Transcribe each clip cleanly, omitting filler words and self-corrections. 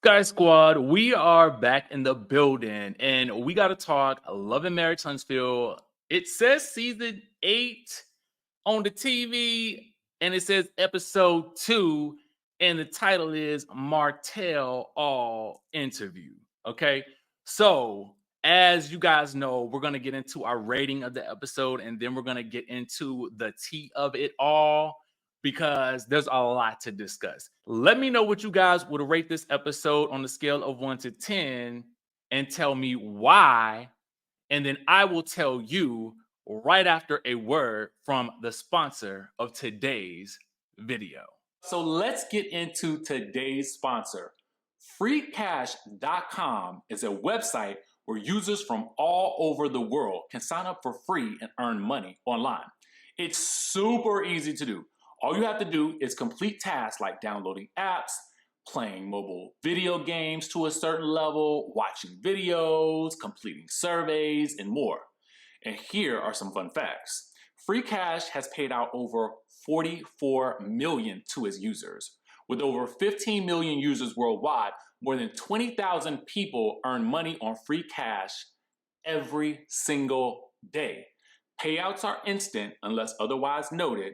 Skye Squad, we are back in the building and we got to talk Love and Marriage Huntsville. It says season 8 on the TV and it says episode 2 and the title is Martel All Interview. Okay. So, as you guys know, we're going to get into our rating of the episode and then we're going to get into the tea of it all because there's a lot to discuss. Let me know what you guys would rate this episode on the scale of 1 to 10 and tell me why. And then I will tell you right after a word from the sponsor of today's video. So let's get into today's sponsor. FreeCash.com is a website where users from all over the world can sign up for free and earn money online. It's super easy to do. All you have to do is complete tasks like downloading apps, playing mobile video games to a certain level, watching videos, completing surveys, and more. And here are some fun facts. Free Cash has paid out over 44 million to its users. With over 15 million users worldwide, more than 20,000 people earn money on Free Cash every single day. Payouts are instant unless otherwise noted.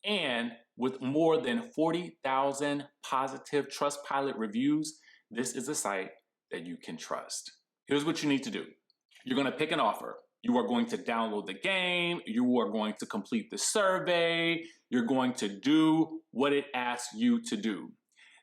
And with more than 40,000 positive Trustpilot reviews, this is a site that you can trust. Here's what you need to do. You're going to pick an offer. You are going to download the game. You are going to complete the survey. You're going to do what it asks you to do.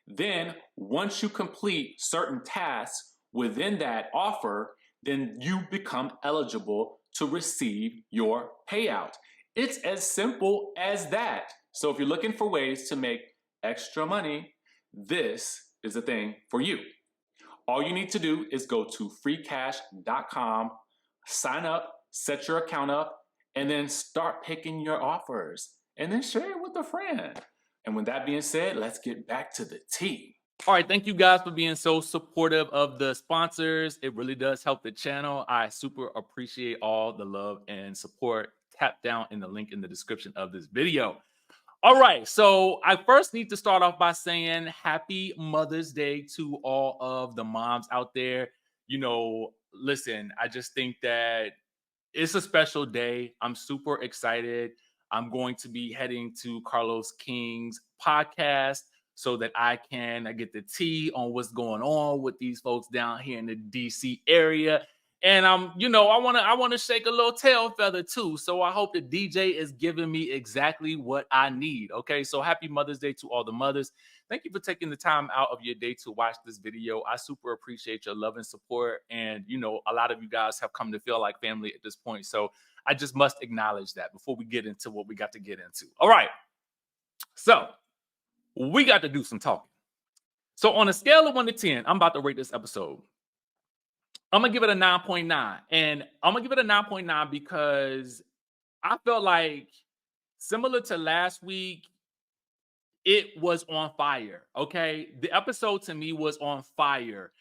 Then, once you complete certain tasks within that offer, then you become eligible to receive your payout. It's as simple as that. So if you're looking for ways to make extra money, this is the thing for you. All you need to do is go to freecash.com, sign up, set your account up, and then start picking your offers. And then share it with a friend. And with that being said, let's get back to the tea. All right, thank you guys for being so supportive of the sponsors. It really does help the channel. I super appreciate all the love and support. Tap down in the link in the description of this video. All right, so I first need to start off by saying happy Mother's Day to all of the moms out there. You know, listen, I just think that it's a special day. I'm super excited. I'm going to be heading to Carlos King's podcast so that I can get the tea on what's going on with these folks down here in the DC area. And I want to shake a little tail feather too. So I hope the DJ is giving me exactly what I need. Okay, so happy Mother's Day to all the mothers. Thank you for taking the time out of your day to watch this video. I super appreciate your love and support. And a lot of you guys have come to feel like family at this point. So I just must acknowledge that before we get into what we got to get into. All right, so we got to do some talking. So on a scale of 1 to 10, I'm about to rate this episode. I'm going to give it a 9.9. And I'm going to give it a 9.9 because I felt like, similar to last week, it was on fire, okay? The episode to me was on fire.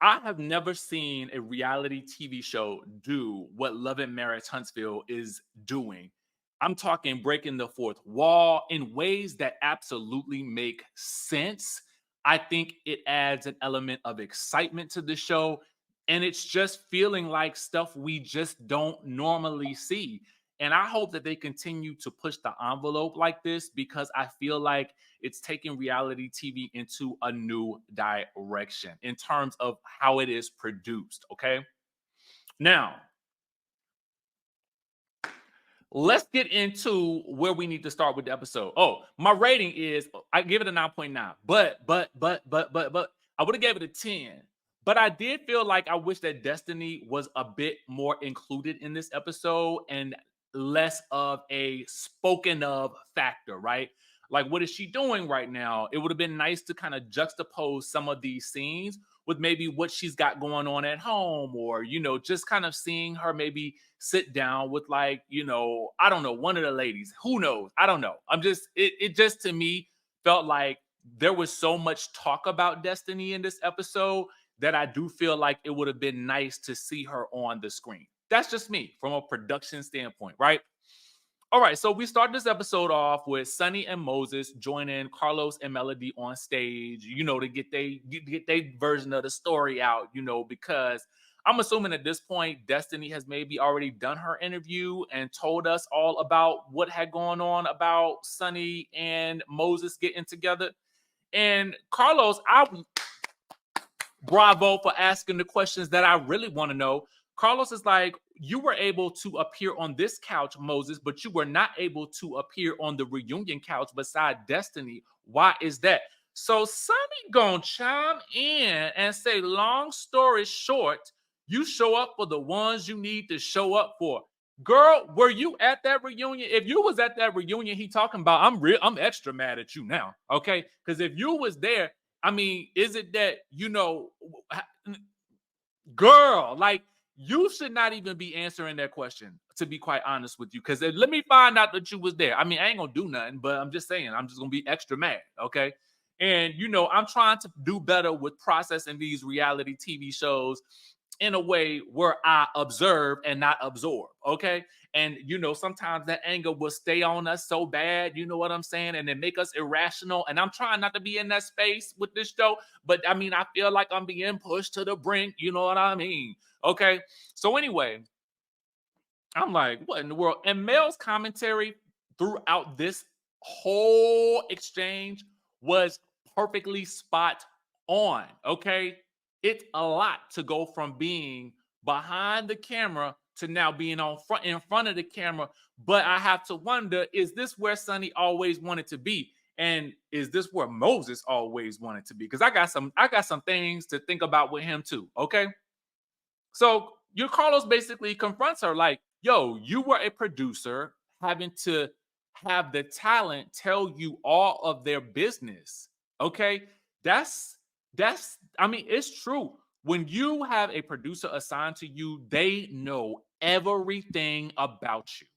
I have never seen a reality TV show do what Love and Marriage Huntsville is doing. I'm talking breaking the fourth wall in ways that absolutely make sense. I think it adds an element of excitement to the show. And it's just feeling like stuff we just don't normally see. And I hope that they continue to push the envelope like this because I feel like it's taking reality TV into a new direction in terms of how it is produced, okay? Now, let's get into where we need to start with the episode. Oh, my rating is, I give it a 9.9, but I would have gave it a 10. But I did feel like I wish that Destiny was a bit more included in this episode and less of a spoken of factor, right? Like, what is she doing right now? It would have been nice to kind of juxtapose some of these scenes with maybe what she's got going on at home, or, just kind of seeing her maybe sit down with I don't know, one of the ladies. Who knows? I don't know. It just to me felt like there was so much talk about Destiny in this episode that I do feel like it would have been nice to see her on the screen. That's just me from a production standpoint, right? All right, so we start this episode off with Sunny and Moses joining Carlos and Melody on stage, to get their version of the story out, because I'm assuming at this point Destiny has maybe already done her interview and told us all about what had gone on about Sunny and Moses getting together. And Carlos, bravo for asking the questions that I really want to know. Carlos is like, you were able to appear on this couch, Moses, but you were not able to appear on the reunion couch beside Destiny. Why is that? So Sunny gonna chime in and say, long story short, you show up for the ones you need to show up for. Girl, were you at that reunion? If you was at that reunion he talking about, I'm extra mad at you now, okay? Because if you was there, I mean, is it that, girl, like, you should not even be answering that question, to be quite honest with you. Because let me find out that you was there. I mean, I ain't going to do nothing, but I'm just saying, I'm just going to be extra mad, okay? And, I'm trying to do better with processing these reality TV shows in a way where I observe and not absorb, okay? And, sometimes that anger will stay on us so bad, you know what I'm saying? And it make us irrational. And I'm trying not to be in that space with this show. But, I mean, I feel like I'm being pushed to the brink, you know what I mean? Okay? So anyway, I'm like, what in the world? And Mel's commentary throughout this whole exchange was perfectly spot on, okay? It's a lot to go from being behind the camera to now being in front of the camera. But I have to wonder, is this where Sunny always wanted to be? And is this where Moses always wanted to be? Because I got some things to think about with him too. Okay. So your Carlos basically confronts her like, yo, you were a producer having to have the talent tell you all of their business. Okay. That's I mean, it's true. When you have a producer assigned to you, they know everything about you.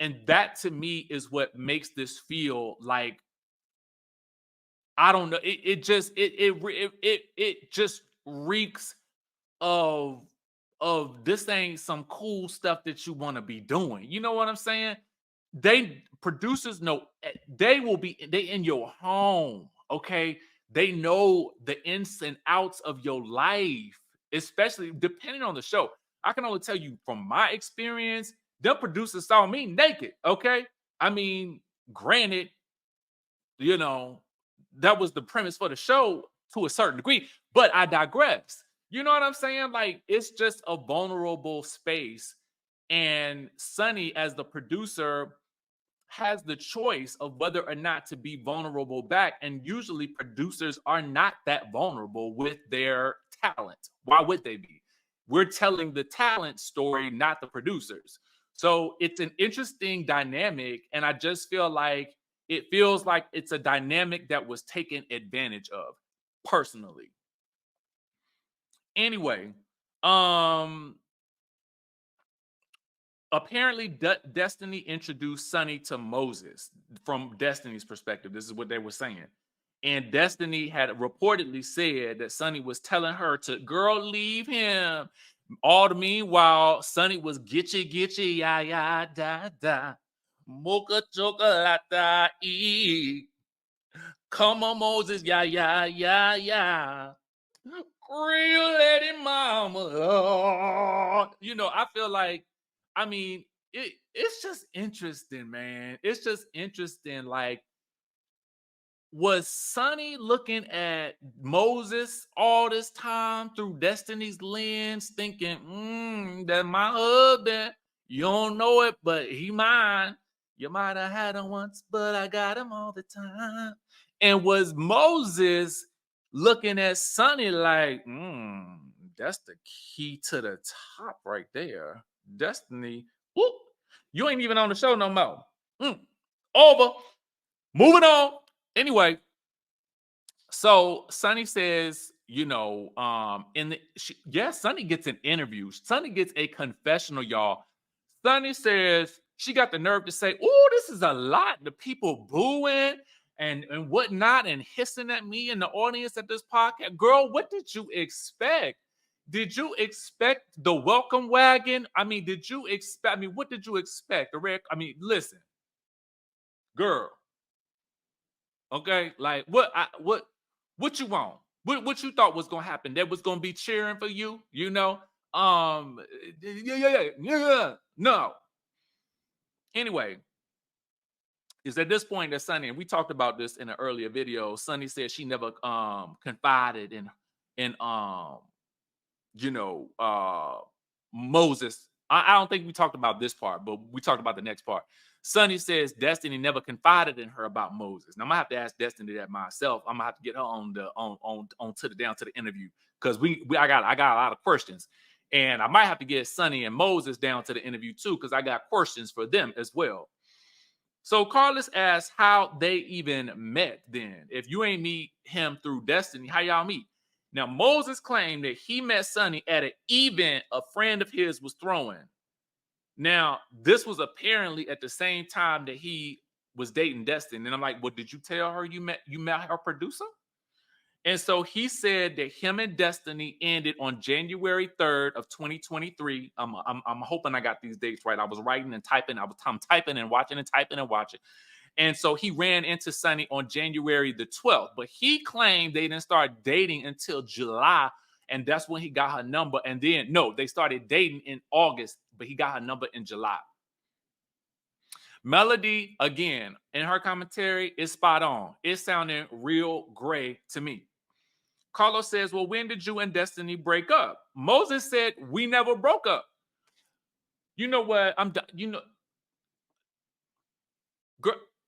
And that to me is what makes this feel like, I don't know. It just reeks of this ain't some cool stuff that you want to be doing. You know what I'm saying? Producers know they in your home, okay? They know the ins and outs of your life, especially depending on the show. I can only tell you from my experience, the producers saw me naked, okay? I mean, granted, that was the premise for the show to a certain degree, but I digress. You know what I'm saying? Like, it's just a vulnerable space. And Sunny, as the producer, has the choice of whether or not to be vulnerable back. And usually producers are not that vulnerable with their talent. Why would they be? We're telling the talent story, not the producers. So it's an interesting dynamic. And I just feel like it feels like it's a dynamic that was taken advantage of, personally. Anyway, apparently Destiny introduced Sunny to Moses from Destiny's perspective. This is what they were saying. And Destiny had reportedly said that Sunny was telling her to, girl, leave him. All the meanwhile, Sunny was gitchy, ya, ya, da, da. Mocha chocolate, e. Come on, Moses, ya, ya, ya, ya. Real lady mama. I feel like, I mean, it's just interesting, man. It's just interesting. Like, was Sunny looking at Moses all this time through Destiny's lens, thinking, that my husband, you don't know it, but he mine. You might have had him once, but I got him all the time. And was Moses looking at Sunny like, that's the key to the top right there. Destiny, whoop, you ain't even on the show no more. Over. Moving on. Anyway, so Sunny says, Sunny gets an interview. Sunny gets a confessional, y'all. Sunny says she got the nerve to say, oh, this is a lot. The people booing and whatnot and hissing at me in the audience at this podcast. Girl, what did you expect? did you expect the welcome wagon? I mean, did you expect? I mean, what did you expect? I mean, listen, girl. Okay, like what you want? What you thought was gonna happen? That was gonna be cheering for you? You know? Yeah. No. Anyway, is at this point that Sunny, and we talked about this in an earlier video. Sunny said she never confided in you know, Moses. I don't think we talked about this part, but we talked about the next part. Sunny says Destiny never confided in her about Moses. Now I'm gonna have to ask Destiny that myself. I'm gonna have to get her on the on to the down to the interview because I got a lot of questions, and I might have to get Sunny and Moses down to the interview too because I got questions for them as well. So Carlos asked how they even met then. If you ain't meet him through Destiny, how y'all meet? Now, Moses claimed that he met Sunny at an event a friend of his was throwing. Now, this was apparently at the same time that he was dating Destiny. And I'm like, well, did you tell her you met her producer? And so he said that him and Destiny ended on January 3rd of 2023. I'm hoping I got these dates right. I was writing and typing. I'm typing and watching and typing and watching. And so he ran into Sunny on January the 12th. But he claimed they didn't start dating until July. And that's when he got her number. And then, no, they started dating in August, but he got her number in July. Melody, again, in her commentary, is spot on. It's sounding real gray to me. Carlos says, well, when did you and Destiny break up? Moses said, we never broke up. You know what?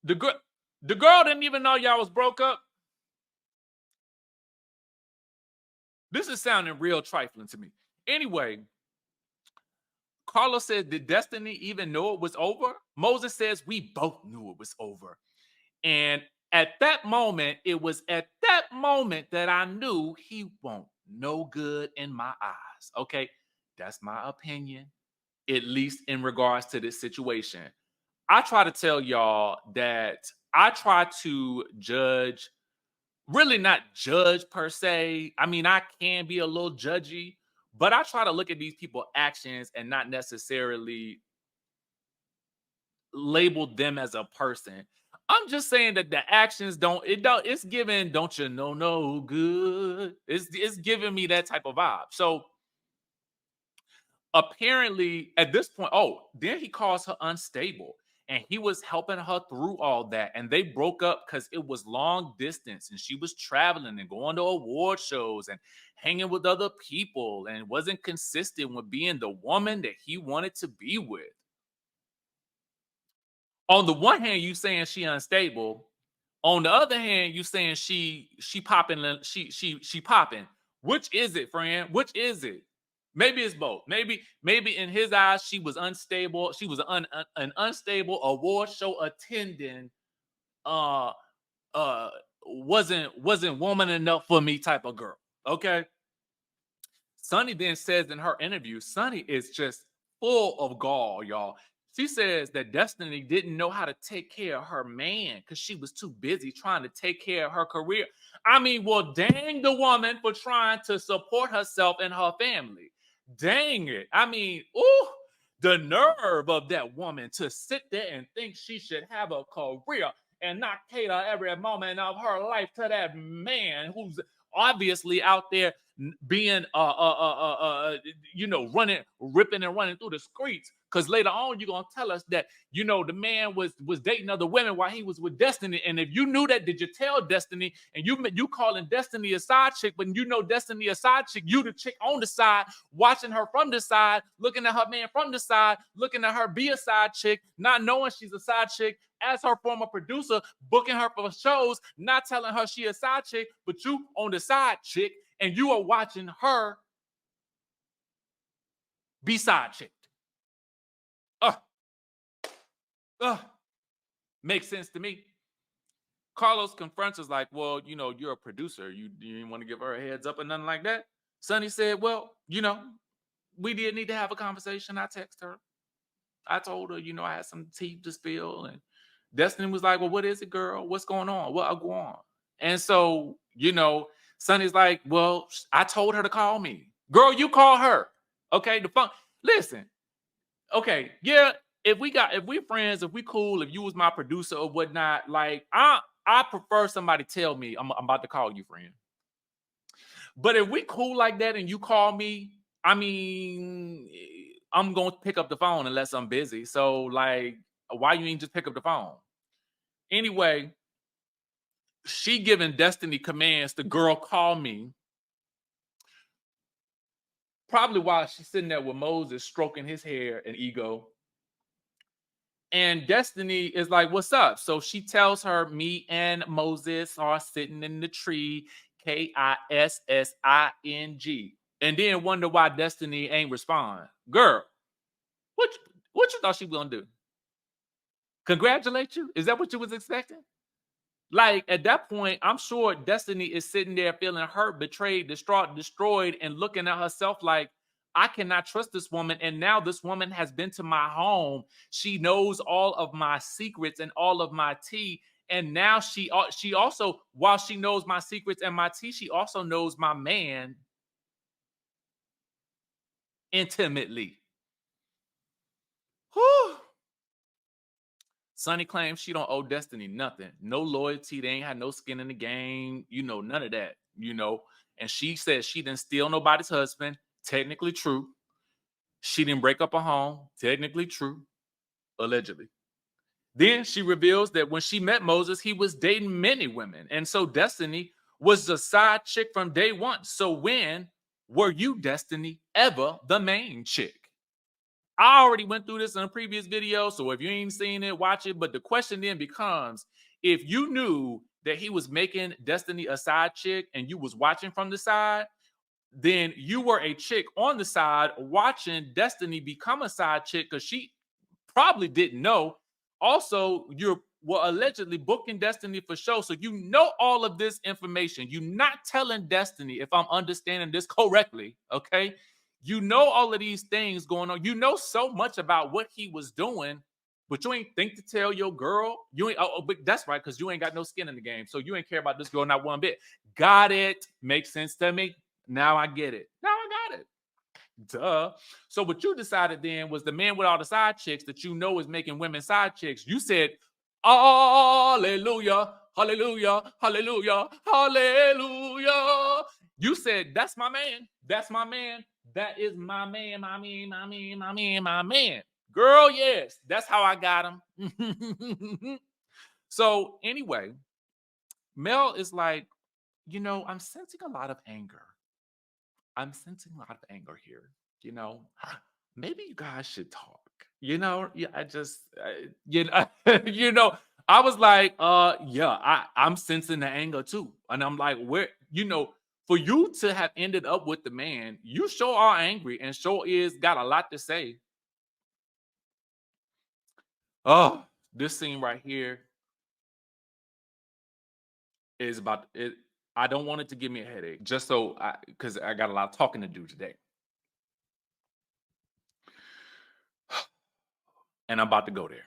The girl didn't even know y'all was broke up. This is sounding real trifling to me. Anyway, Carlos said, did Destiny even know it was over? Moses says, we both knew it was over. And at that moment, it was at that moment that I knew he won't no good in my eyes. Okay, that's my opinion, at least in regards to this situation. I try to tell y'all that I try to judge, really not judge per se. I mean, I can be a little judgy, but I try to look at these people's actions and not necessarily label them as a person. I'm just saying that the actions it's giving don't you know no good. It's giving me that type of vibe. So apparently at this point, then he calls her unstable. And he was helping her through all that. And they broke up because it was long distance and she was traveling and going to award shows and hanging with other people and wasn't consistent with being the woman that he wanted to be with. On the one hand, you saying she unstable. On the other hand, you saying she popping, she popping. Which is it, friend? Which is it? Maybe it's both. Maybe in his eyes she was unstable. She was an unstable award show attending. Wasn't woman enough for me type of girl. Okay. Sunny then says in her interview, Sunny is just full of gall, y'all. She says that Destiny didn't know how to take care of her man because she was too busy trying to take care of her career. I mean, well, dang the woman for trying to support herself and her family. Dang it. I mean, ooh, the nerve of that woman to sit there and think she should have a career and not cater every moment of her life to that man who's obviously out there being ripping and running through the streets. Because later on you're gonna tell us that the man was dating other women while he was with Destiny. And if you knew that, did you tell Destiny? And you calling Destiny a side chick, but Destiny a side chick, you the chick on the side, watching her from the side, looking at her man from the side, looking at her be a side chick, not knowing she's a side chick, as her former producer, booking her for shows, not telling her she a side chick, but you on the side chick, and you are watching her be side chicked. Makes sense to me. Carlos confronts us like, well, you're a producer. You didn't want to give her a heads up or nothing like that. Sunny said, well, we did need to have a conversation. I texted her. I told her, I had some tea to spill. And Destiny was like, well, what is it, girl? What's going on? What go on? And so, Sunny's like, well, I told her to call me. Girl, you call her. Okay, the phone. Listen. Okay, yeah. If we friends, if we cool, if you was my producer or whatnot, like I prefer somebody tell me I'm about to call you, friend. But if we cool like that and you call me, I mean, I'm gonna pick up the phone unless I'm busy. So like, why you ain't just pick up the phone? Anyway, she giving Destiny commands. The girl call me. Probably while she's sitting there with Moses stroking his hair and ego. And Destiny is like, what's up? So she tells her, me and Moses are sitting in the tree, Kissing. And then wonder why Destiny ain't respond. Girl, what, what you thought she was gonna do? Congratulate you? Is that what you was expecting? Like at that point, I'm sure Destiny is sitting there feeling hurt, betrayed, distraught, destroyed, and looking at herself like, I cannot trust this woman. And now this woman has been to my home. She knows all of my secrets and all of my tea. And now she also, while she knows my secrets and my tea, she also knows my man intimately. Whew. Sunny claims she don't owe Destiny nothing. No loyalty. They ain't had no skin in the game. None of that. And she says she didn't steal nobody's husband. Technically true. She didn't break up a home. Technically true. Allegedly. Then she reveals that when she met Moses, he was dating many women. And so Destiny was the side chick from day one. So when were you, Destiny, ever the main chick? I already went through this in a previous video, so if you ain't seen it, watch it. But the question then becomes, if you knew that he was making Destiny a side chick and you was watching from the side, then you were a chick on the side watching Destiny become a side chick because she probably didn't know. Also, you were allegedly booking Destiny for show, so you know all of this information. You're not telling Destiny, if I'm understanding this correctly, okay? You know all of these things going on. You know so much about what he was doing, but you ain't think to tell your girl. You ain't. But that's right, because you ain't got no skin in the game, so you ain't care about this girl not one bit. Got it? Makes sense to me. Now I get it. Now I got it. Duh. So what you decided then was the man with all the side chicks that you know is making women side chicks. You said, hallelujah, hallelujah, hallelujah, hallelujah. You said, that's my man. That's my man. That is my man, my man, my man, my man, my man. Girl, yes, that's how I got him. So anyway, Mel is like, I'm sensing a lot of anger. I'm sensing a lot of anger here. You know, maybe you guys should talk. Yeah, I was like, yeah, I'm sensing the anger too. And I'm like, for you to have ended up with the man, you sure are angry and sure is got a lot to say. Oh, this scene right here is about it. I don't want it to give me a headache, just because I got a lot of talking to do today. And I'm about to go there.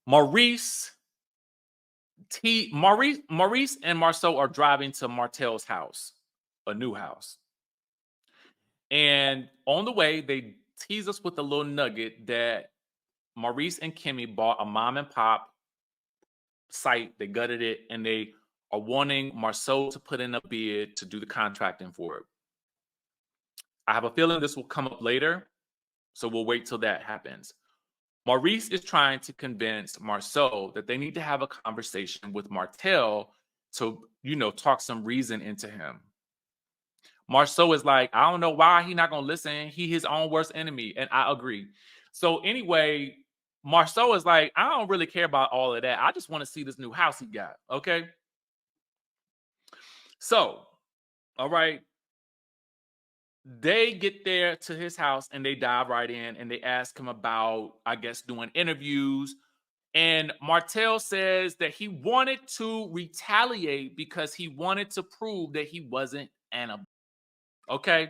Maurice and Marsau are driving to Martel's house, a new house. And on the way, they tease us with a little nugget that Maurice and Kimmy bought a mom and pop site. They gutted it, and they are wanting Marsau to put in a bid to do the contracting for it. I have a feeling this will come up later, so we'll wait till that happens. Maurice is trying to convince Marsau that they need to have a conversation with Martel to, talk some reason into him. Marsau is like, I don't know why he not going to listen. He his own worst enemy. And I agree. So anyway, Marsau is like, I don't really care about all of that. I just want to see this new house he got. Okay. So, all right. They get there to his house and they dive right in and they ask him about, I guess, doing interviews. And Martel says that he wanted to retaliate because he wanted to prove that he wasn't an okay.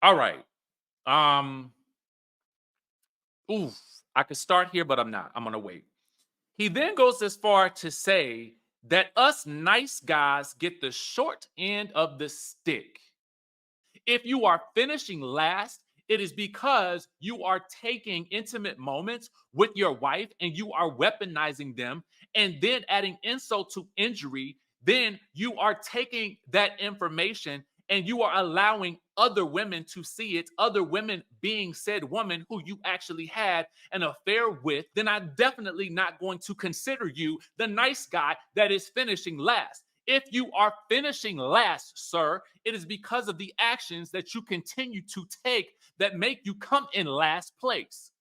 All right. Oof. I could start here, but I'm not. I'm gonna wait. He then goes as far to say that us nice guys get the short end of the stick. If you are finishing last, it is because you are taking intimate moments with your wife and you are weaponizing them and then adding insult to injury. Then you are taking that information and you are allowing other women to see it, other women being said woman who you actually had an affair with. Then I'm definitely not going to consider you the nice guy that is finishing last. If you are finishing last, sir, it is because of the actions that you continue to take that make you come in last place.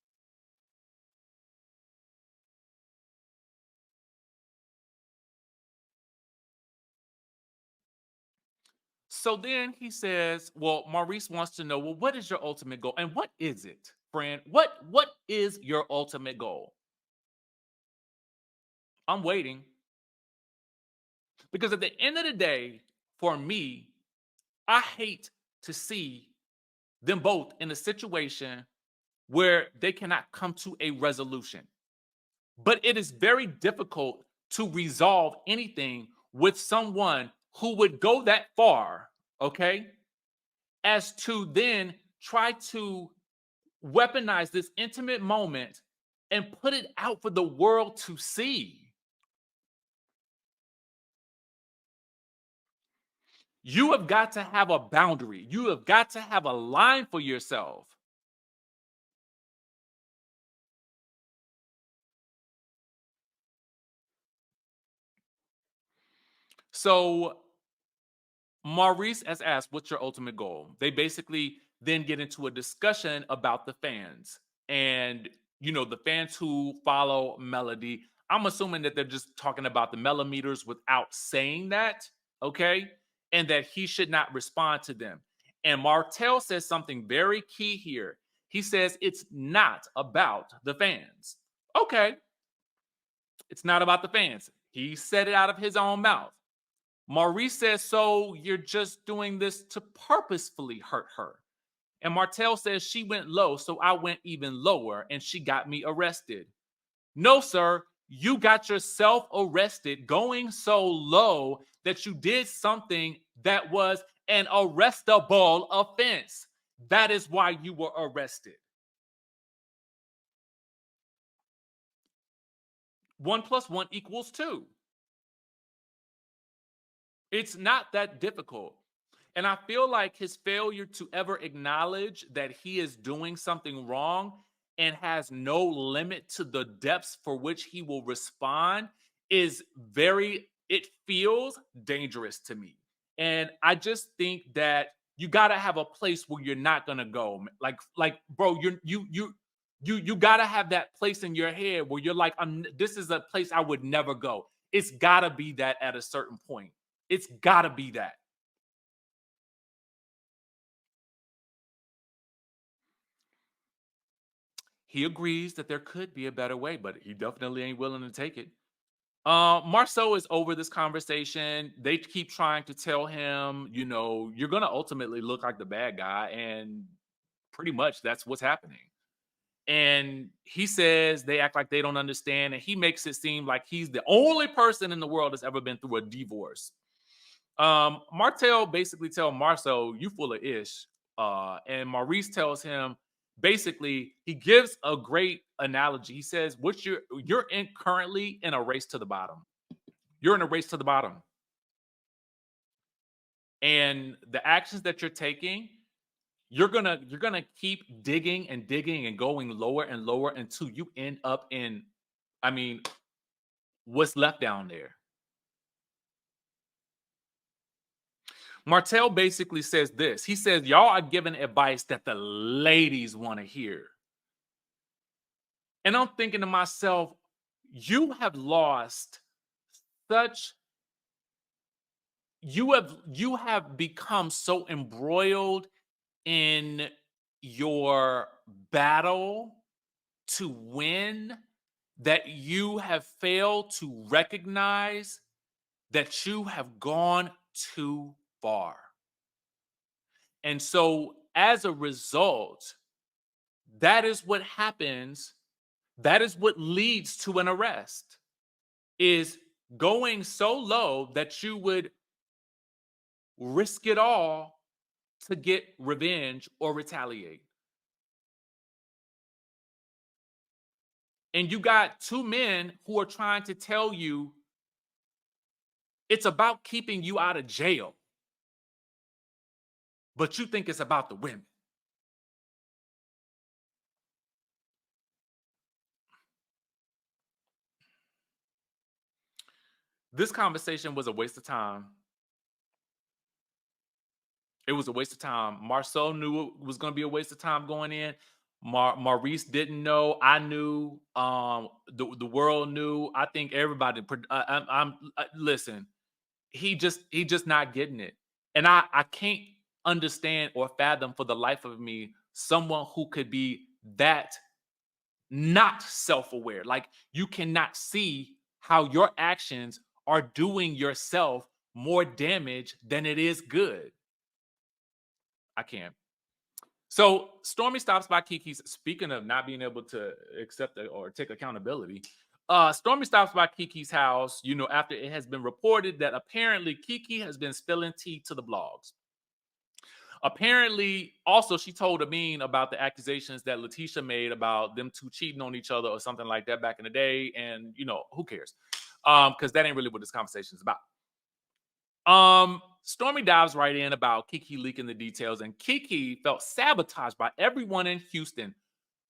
So then he says, well, Maurice wants to know, well, what is your ultimate goal? And what is it, friend? What is your ultimate goal? I'm waiting. Because at the end of the day, for me, I hate to see them both in a situation where they cannot come to a resolution. But it is very difficult to resolve anything with someone who would go that far, okay, as to then try to weaponize this intimate moment and put it out for the world to see. You have got to have a boundary. You have got to have a line for yourself. So Maurice has asked, what's your ultimate goal? They basically then get into a discussion about the fans and, the fans who follow Melody. I'm assuming that they're just talking about the millimeters without saying that, okay? And that he should not respond to them. And Martel says something very key here. He says it's not about the fans. Okay, it's not about the fans. He said it out of his own mouth. Maurice says, so you're just doing this to purposefully hurt her. And Martel says she went low, so I went even lower and she got me arrested. No, sir, you got yourself arrested going so low that you did something that was an arrestable offense. That is why you were arrested. 1 + 1 = 2. It's not that difficult. And I feel like his failure to ever acknowledge that he is doing something wrong and has no limit to the depths for which he will respond is it feels dangerous to me. And I just think that you got to have a place where you're not going to go. Like bro, you got to have that place in your head where you're like, this is a place I would never go. It's got to be that at a certain point. It's got to be that. He agrees that there could be a better way, but he definitely ain't willing to take it. Marsau is over this conversation. They keep trying to tell him, you're going to ultimately look like the bad guy. And pretty much that's what's happening. And he says they act like they don't understand. And he makes it seem like he's the only person in the world that's ever been through a divorce. Martel basically tells Marsau, you full of ish. And Maurice tells him, basically, he gives a great analogy. He says, you're currently in a race to the bottom. You're in a race to the bottom. And the actions that you're taking, you're gonna keep digging and digging and going lower and lower until you end up in, what's left down there. Martel basically says this. He says, y'all are giving advice that the ladies want to hear. And I'm thinking to myself, you have lost such, you have become so embroiled in your battle to win that you have failed to recognize that you have gone too far. And so as a result, that is what happens. That is what leads to an arrest, is going so low that you would risk it all to get revenge or retaliate. And you got two men who are trying to tell you it's about keeping you out of jail, but you think it's about the women. This conversation was a waste of time. It was a waste of time. Marsau knew it was going to be a waste of time going in. Maurice didn't know. I knew. The world knew. I think everybody. Listen. He just not getting it, and I can't understand or fathom for the life of me someone who could be that not self-aware. Like, you cannot see how your actions are doing yourself more damage than it is good. I can't. So Stormy stops by Kiki's. Speaking of not being able to accept or take accountability, Stormy stops by Kiki's house, after it has been reported that apparently Kiki has been spilling tea to the blogs. Apparently, also, she told Amin about the accusations that Letitia made about them two cheating on each other or something like that back in the day. And, who cares? Because that ain't really what this conversation is about. Stormy dives right in about Kiki leaking the details, and Kiki felt sabotaged by everyone in Houston.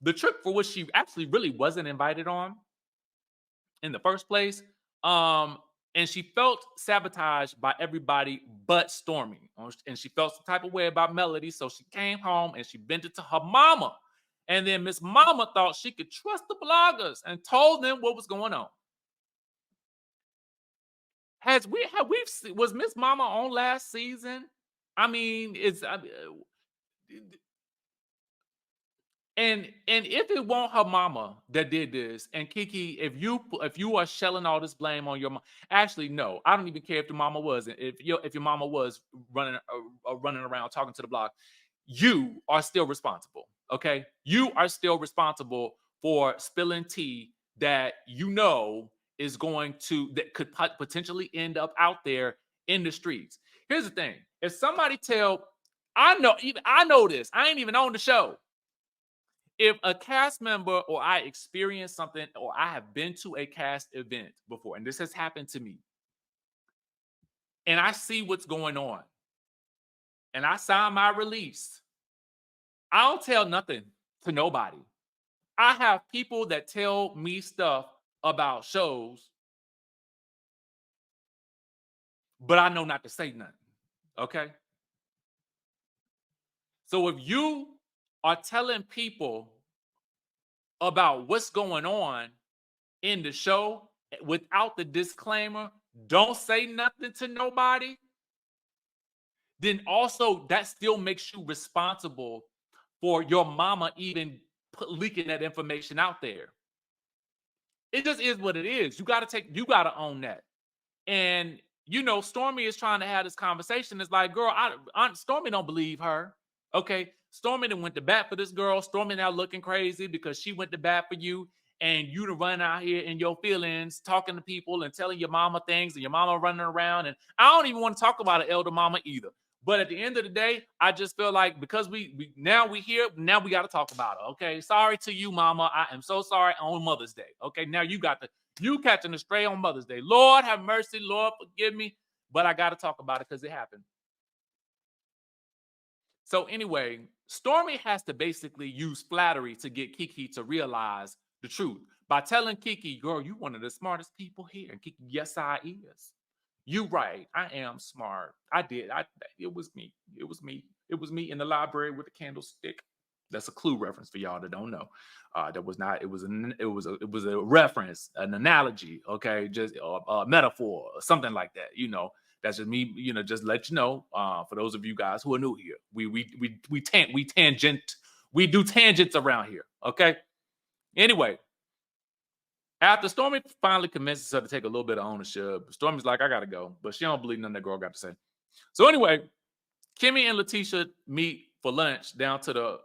The trip for which she actually really wasn't invited on in the first place. And she felt sabotaged by everybody but Stormy. And she felt some type of way about Melody. So she came home and she bent it to her mama. And then Miss Mama thought she could trust the bloggers and told them what was going on. Was Miss Mama on last season? I mean, and if it wasn't her mama that did this, and Kiki, if you are shelling all this blame on your mom, actually no, I don't even care if the mama wasn't. If your mama was running around talking to the blog, you are still responsible. Okay, you are still responsible for spilling tea that that could potentially end up out there in the streets. Here's the thing: if somebody I know this. I ain't even on the show. If a cast member or I experience something or I have been to a cast event before, and this has happened to me, and I see what's going on, and I sign my release, I don't tell nothing to nobody. I have people that tell me stuff about shows, but I know not to say nothing. Okay? So if you are telling people about what's going on in the show without the disclaimer, don't say nothing to nobody, then also that still makes you responsible for your mama even leaking that information out there. It just is what it is. You got to own that. And Stormy is trying to have this conversation. It's like, girl, Stormy don't believe her. Okay, Stormy then went to bat for this girl. Stormy now looking crazy because she went to bat for you, and you to run out here in your feelings, talking to people and telling your mama things, and your mama running around. And I don't even want to talk about an elder mama either. But at the end of the day, I just feel like because we here, now we got to talk about it. Okay, sorry to you, mama. I am so sorry on Mother's Day. Okay, now you catching a stray on Mother's Day. Lord have mercy, Lord forgive me. But I got to talk about it because it happened. So anyway, Stormy has to basically use flattery to get Kiki to realize the truth by telling Kiki, girl, you one of the smartest people here. And Kiki, yes, I is. You right. I am smart. It was me. It was me. It was me in the library with the candlestick. That's a Clue reference for y'all that don't know. That was not. It was a reference, an analogy. Okay, just a metaphor, something like that. That's just me. Just let you know. For those of you guys who are new here, we do tangents around here. Okay. Anyway, after Stormy finally convinces her to take a little bit of ownership, Stormy's like, I gotta go, but she don't believe nothing that girl got to say. So anyway, Kimmy and Letitia meet for lunch down to the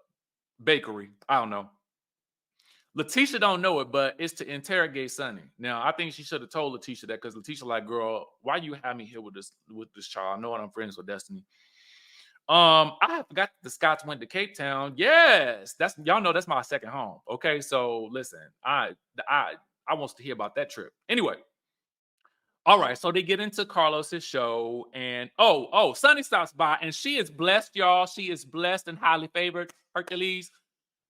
bakery. I don't know. Letitia don't know it, but it's to interrogate Sunny. Now, I think she should have told Letitia that because Letitia like, girl, why you have me here with this child? I know I'm friends with Destiny. I forgot the Scots went to Cape Town. Yes, that's y'all know that's my second home. Okay, so listen, I wants to hear about that trip. Anyway, all right, so they get into Carlos's show, and Sunny stops by, and she is blessed, y'all. She is blessed and highly favored, Hercules.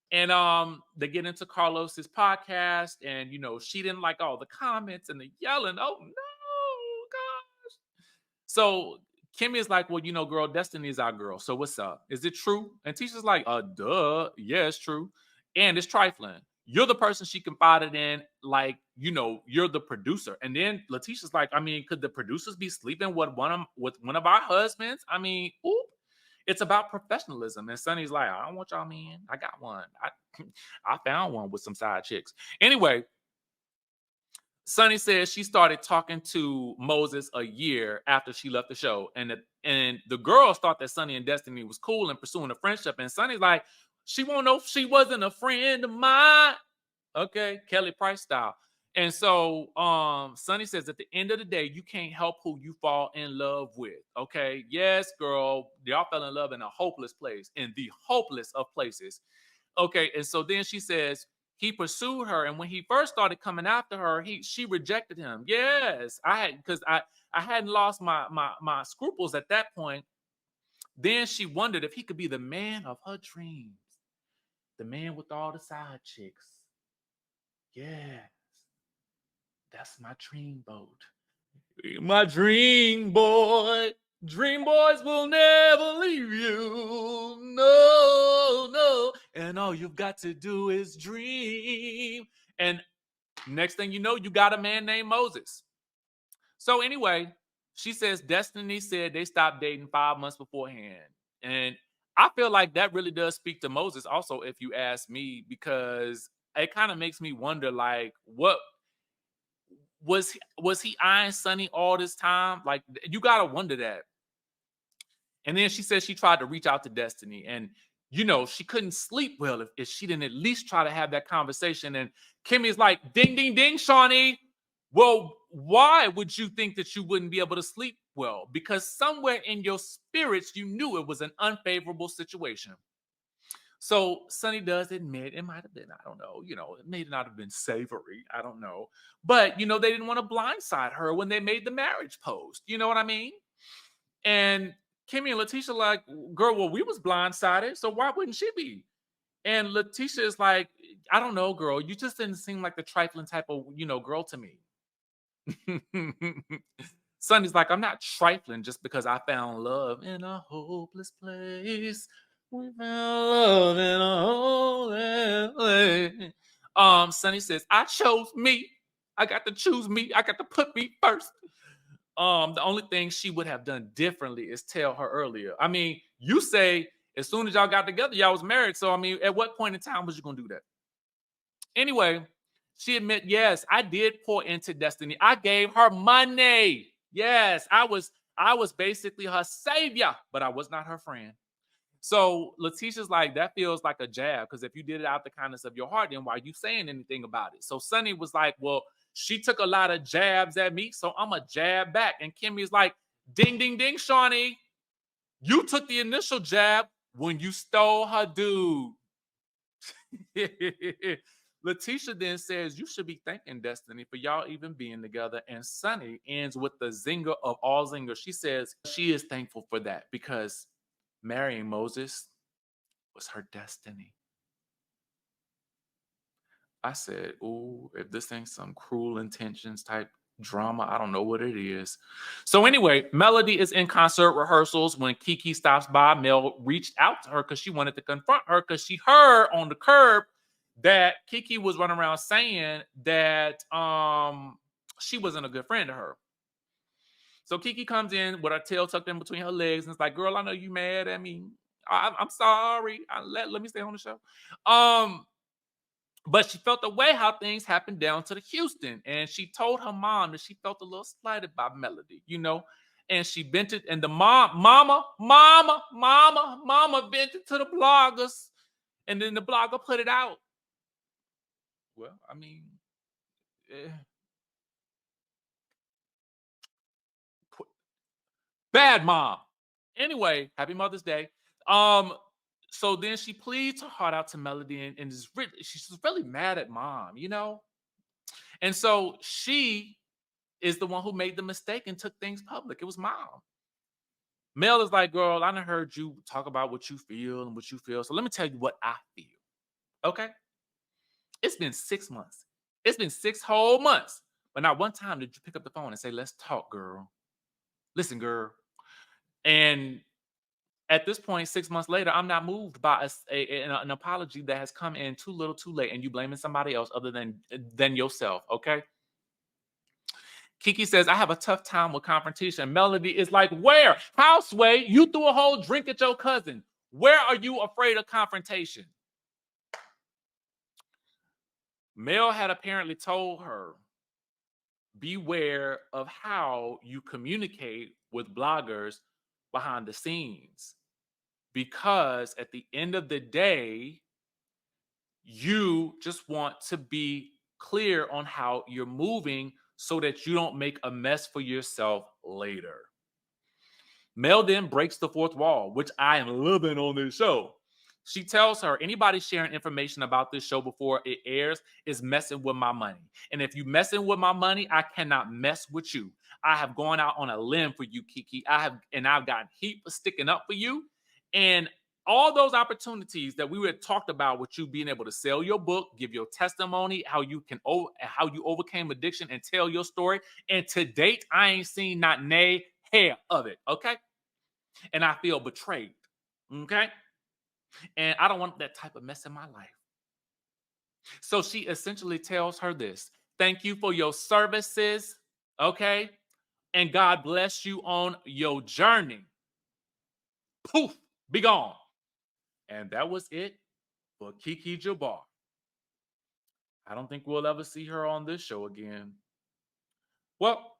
And they get into Carlos's podcast, and she didn't like all the comments and the yelling. Oh no, gosh. So Kimmy is like, well, girl, Destiny is our girl. So what's up? Is it true? And Tisha's like, duh. Yeah, it's true. And it's trifling. You're the person she confided in, like, you're the producer. And then Letitia's like, I mean, could the producers be sleeping with one of our husbands? I mean, oop. It's about professionalism. And Sunny's like, I don't want y'all men. I got one. I found one with some side chicks. Anyway, Sunny says she started talking to Moses a year after she left the show. And the girls thought that Sunny and Destiny was cool and pursuing a friendship. And Sunny's like, she won't know if she wasn't a friend of mine. Okay, Kelly Price style. And so Sunny says at the end of the day, you can't help who you fall in love with. Okay. Yes, girl. Y'all fell in love in a hopeless place, in the hopeless of places. Okay. And so then she says he pursued her. And when he first started coming after her, she rejected him. Yes. Because I hadn't lost my scruples at that point. Then she wondered if he could be the man of her dreams. The man with all the side chicks. Yeah. That's my dream boat. My dream boy. Dream boys will never leave you. No, no. And all you've got to do is dream. And next thing you know, you got a man named Moses. So anyway, she says Destiny said they stopped dating 5 months beforehand. And I feel like that really does speak to Moses also, if you ask me, because it kind of makes me wonder, like, what was he eyeing Sunny all this time? Like, you gotta wonder that. And then she says she tried to reach out to Destiny, and she couldn't sleep well if she didn't at least try to have that conversation. And Kimmy's like, ding, ding, ding, Shawnee. Well, why would you think that you wouldn't be able to sleep well? Because somewhere in your spirits, you knew it was an unfavorable situation. So Sunny does admit it might have been, I don't know, it may not have been savory. I don't know. But, they didn't want to blindside her when they made the marriage post. You know what I mean? And Kimmy and Letitia like, girl, well, we was blindsided. So why wouldn't she be? And Letitia is like, I don't know, girl. You just didn't seem like the trifling type of, girl to me. Sunny's like, I'm not trifling just because I found love in a hopeless place. We found love in a hopeless place. Sunny says, I chose me. I got to choose me. I got to put me first. The only thing she would have done differently is tell her earlier. I mean, you say as soon as y'all got together, y'all was married. So, I mean, at what point in time was you going to do that? Anyway, she admit, yes, I did pour into Destiny. I gave her money. Yes, I was basically her savior, but I was not her friend. So Letitia's like, that feels like a jab, because if you did it out the kindness of your heart, then why are you saying anything about it? So Sunny was like, well, she took a lot of jabs at me, so I'm a jab back. And Kimmy's like, ding, ding, ding, Shawnee. You took the initial jab when you stole her dude. Letitia then says, you should be thanking Destiny for y'all even being together. And Sunny ends with the zinger of all zingers. She says she is thankful for that because marrying Moses was her destiny. I said, ooh, if this ain't some Cruel Intentions type drama, I don't know what it is. So anyway, Melody is in concert rehearsals when Kiki stops by. Mel reached out to her because she wanted to confront her because she heard on the curb that Kiki was running around saying that she wasn't a good friend to her. So Kiki comes in with her tail tucked in between her legs and it's like, girl, I know you mad at me. I'm sorry. Let me stay on the show. But she felt the way how things happened down to the Houston. And she told her mom that she felt a little slighted by Melody, and she vented, and the mama vented to the bloggers. And then the blogger put it out. Well, I mean, eh, bad mom. Anyway, happy Mother's Day. Um, so then she pleads her heart out to Melody and is really, she's really mad at mom, you know? And so she is the one who made the mistake and took things public. It was mom. Mel is like, girl, I done heard you talk about what you feel and what you feel. So let me tell you what I feel. Okay. It's been 6 months. It's been 6 whole months. But not one time did you pick up the phone and say, let's talk, girl. Listen, girl. And at this point, 6 months later, I'm not moved by an apology that has come in too little, too late, and you blaming somebody else other than yourself. Okay. Kiki says, I have a tough time with confrontation. Melody is like, where? How, Sway? You threw a whole drink at your cousin. Where are you afraid of confrontation? Mel had apparently told her, beware of how you communicate with bloggers behind the scenes. Because at the end of the day, you just want to be clear on how you're moving so that you don't make a mess for yourself later. Mel then breaks the fourth wall, which I am loving on this show. She tells her, anybody sharing information about this show before it airs is messing with my money. And if you messing with my money, I cannot mess with you. I have gone out on a limb for you, Kiki. I've gotten heat for sticking up for you. And all those opportunities that we had talked about with you being able to sell your book, give your testimony, how you overcame addiction and tell your story. And to date, I ain't seen not nay hair of it. Okay. And I feel betrayed. Okay. And I don't want that type of mess in my life. So she essentially tells her this: thank you for your services. Okay. And God bless you on your journey. Poof, be gone. And that was it for Kiki Jabbar. I don't think we'll ever see her on this show again. Well,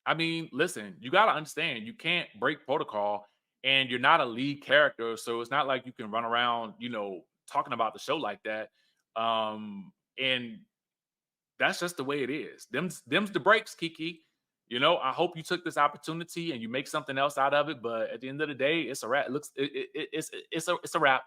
I mean, listen, you got to understand, you can't break protocol and you're not a lead character. So it's not like you can run around, talking about the show like that. And that's just the way it is. Them's the breaks, Kiki. I hope you took this opportunity and you make something else out of it. But at the end of the day, it's a wrap. It's a wrap.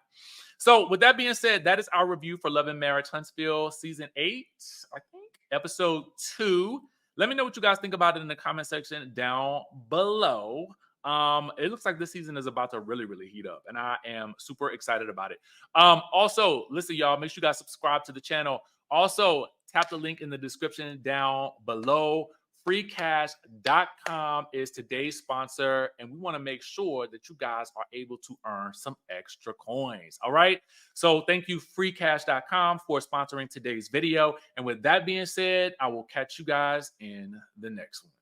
So with that being said, that is our review for Love and Marriage Huntsville season 8, I think, episode 2. Let me know what you guys think about it in the comment section down below. It looks like this season is about to really, really heat up, and I am super excited about it. Also, listen, y'all, make sure you guys subscribe to the channel. Also, tap the link in the description down below. Freecash.com is today's sponsor, and we want to make sure that you guys are able to earn some extra coins. All right. So thank you, freecash.com, for sponsoring today's video. And with that being said, I will catch you guys in the next one.